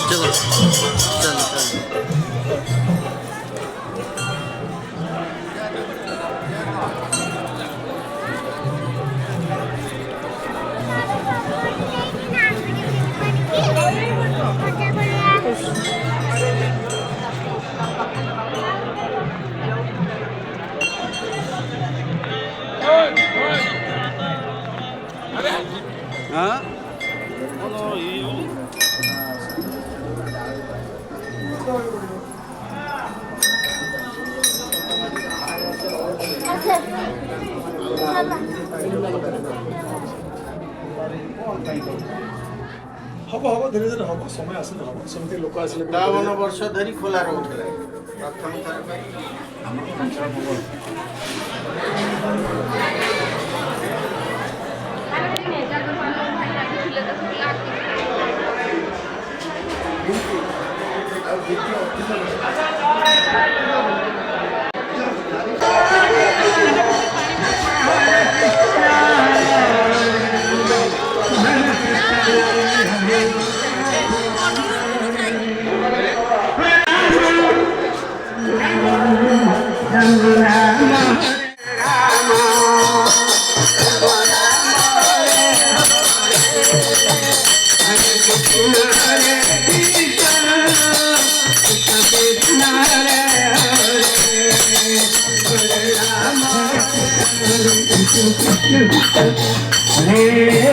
चलो चलो चलो हाँ হব হব ধীরে ধীরে হব সময় আসলে হব সেମିତି লোক আসলে 52 ବର୍ଷ ଧରି ଖୋଲା ରହୁଥିଲା ପ୍ରଥମ ଥର ପାଇଁ Hare